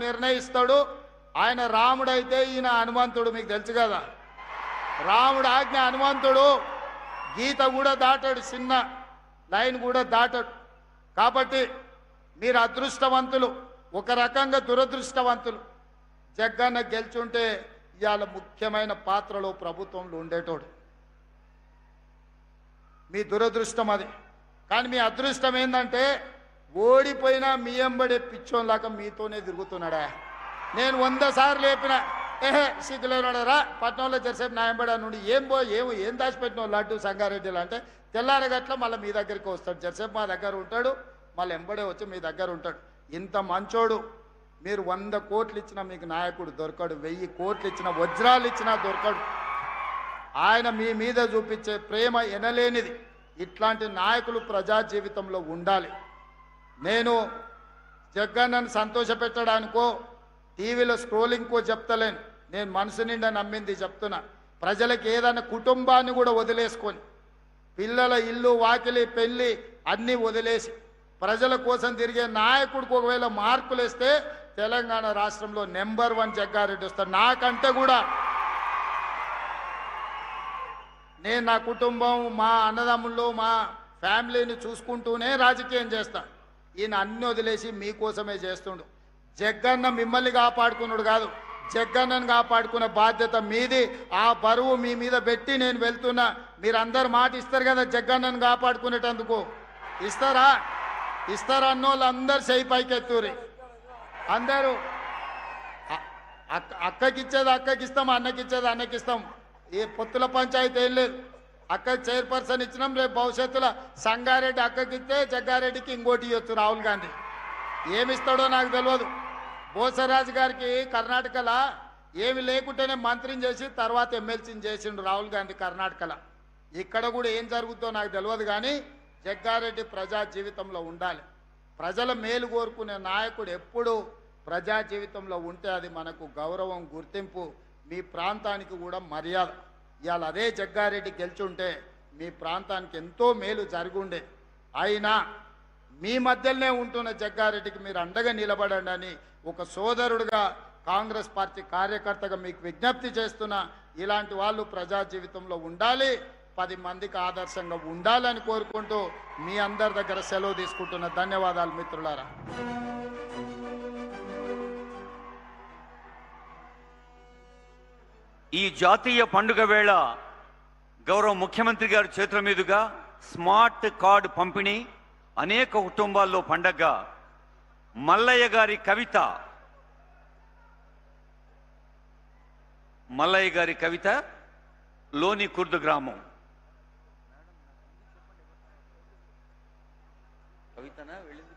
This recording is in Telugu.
నిర్ణయిస్తాడు. ఆయన రాముడైతే ఈయన హనుమంతుడు, మీకు తెలుసు కదా. రాముడు ఆజ్ఞ హనుమంతుడు, గీత కూడా దాటాడు, చిన్న లైన్ కూడా దాటాడు. కాబట్టి మీరు అదృష్టవంతులు, ఒక రకంగా దురదృష్టవంతులు. జగ్గన్న గెలుచుంటే ఇవాళ ముఖ్యమైన పాత్రలో ప్రభుత్వంలో ఉండేటోడు. మీ దురదృష్టం అది. కానీ మీ అదృష్టం ఏంటంటే ఓడిపోయినా మీ ఎంబడే పిచ్చోన్లాగా మీతోనే తిరుగుతున్నాడా. నేను 100 సార్లు లేపిన, సిగ్గులేనాడరా పట్నంలో జరిసేపు నా ఎంబడా నుండి ఏం దాచిపెట్టిన లడ్డు సంగారెడ్డిలో అంటే తెల్లారగట్ల మళ్ళీ మీ దగ్గరికి వస్తాడు. జరిసేపు మా దగ్గర ఉంటాడు, మళ్ళీ ఎంబడే వచ్చి మీ దగ్గర ఉంటాడు. ఇంత మంచోడు. మీరు 100 కోట్లు ఇచ్చినా మీకు నాయకుడు దొరకడు, 1000 కోట్లు ఇచ్చినా, వజ్రాలు ఇచ్చినా దొరకడు. ఆయన మీ మీద చూపించే ప్రేమ ఎనలేనిది. ఇట్లాంటి నాయకులు ప్రజా జీవితంలో ఉండాలి. నేను జగ్గన్నను సంతోషపెట్టడానికో టీవీలో స్క్రోలింగ్కో చెప్తలేను. నేను మనసు నిండా నమ్మింది చెప్తున్నా. ప్రజలకు ఏదైనా కుటుంబాన్ని కూడా వదిలేసుకొని, పిల్లల ఇల్లు వాకిలి పెళ్ళి అన్నీ వదిలేసి ప్రజల కోసం తిరిగే నాయకుడికి ఒకవేళ మార్కులు వేస్తే తెలంగాణ రాష్ట్రంలో నెంబర్ 1 జగ్గారెడ్డి వస్తాడు. నాకంటే కూడా నేను నా కుటుంబం, మా అన్నదమ్ముళ్ళు, మా ఫ్యామిలీని చూసుకుంటూనే రాజకీయం చేస్తా. ఈయన అన్ని వదిలేసి మీకోసమే చేస్తుండు. జగ్గన్న మిమ్మల్ని కాపాడుకున్నాడు కాదు, జగ్గన్నను కాపాడుకునే బాధ్యత మీది. ఆ బరువు మీ మీద పెట్టి నేను వెళ్తున్నా. మీరందరు మాట ఇస్తారు కదా జగ్గన్నను కాపాడుకునేటందుకు. ఇస్తారా? ఇస్తారా అన్నోళ్ళు అందరు చేయి పైకెత్తూరి. అందరూ అక్కకిచ్చేది అక్కకిస్తాం, అన్నకిచ్చేది అన్నకిస్తాం. ఈ పొత్తుల పంచాయతీ ఏం లేదు. అక్కకి చైర్పర్సన్ ఇచ్చినాం, రేపు భవిష్యత్తులో సంగారెడ్డి అక్కకిస్తే జగ్గారెడ్డికి ఇంకోటి ఇవ్వచ్చు రాహుల్ గాంధీ. ఏమిస్తాడో నాకు తెలియదు. బోసరాజు గారికి కర్ణాటకలో ఏమి లేకుంటేనే మంత్రిని చేసి తర్వాత ఎమ్మెల్సీని చేసిండు రాహుల్ గాంధీ కర్ణాటకలో. ఇక్కడ కూడా ఏం జరుగుతుందో నాకు తెలియదు. కానీ జగ్గారెడ్డి ప్రజా జీవితంలో ఉండాలి. ప్రజల మేలు కోరుకునే నాయకుడు ఎప్పుడు ప్రజా జీవితంలో ఉంటే అది మనకు గౌరవం, గుర్తింపు, మీ ప్రాంతానికి కూడా మర్యాద. ఇవాళ అదే జగ్గారెడ్డి గెలుచుంటే మీ ప్రాంతానికి ఎంతో మేలు జరుగుండే. అయినా మీ మధ్యలోనే ఉంటున్న జగ్గారెడ్డికి మీరు అండగా నిలబడండి అని ఒక సోదరుడుగా, కాంగ్రెస్ పార్టీ కార్యకర్తగా మీకు విజ్ఞప్తి చేస్తున్నా. ఇలాంటి వాళ్ళు ప్రజా జీవితంలో ఉండాలి, 10 మందికి ఆదర్శంగా ఉండాలని కోరుకుంటూ మీ అందరి దగ్గర సెలవు తీసుకుంటున్న. ధన్యవాదాలు మిత్రులారా. ఈ జాతీయ పండుగ వేళ గౌరవ ముఖ్యమంత్రి గారి చేతుల మీదుగా స్మార్ట్ కార్డు పంపిణీ, అనేక కుటుంబాల్లో పండగ. మల్లయ్య గారి కవిత, మల్లయ్య గారి కవిత, లోని కుర్దు గ్రామం. కవితనా వెళ్ళింది.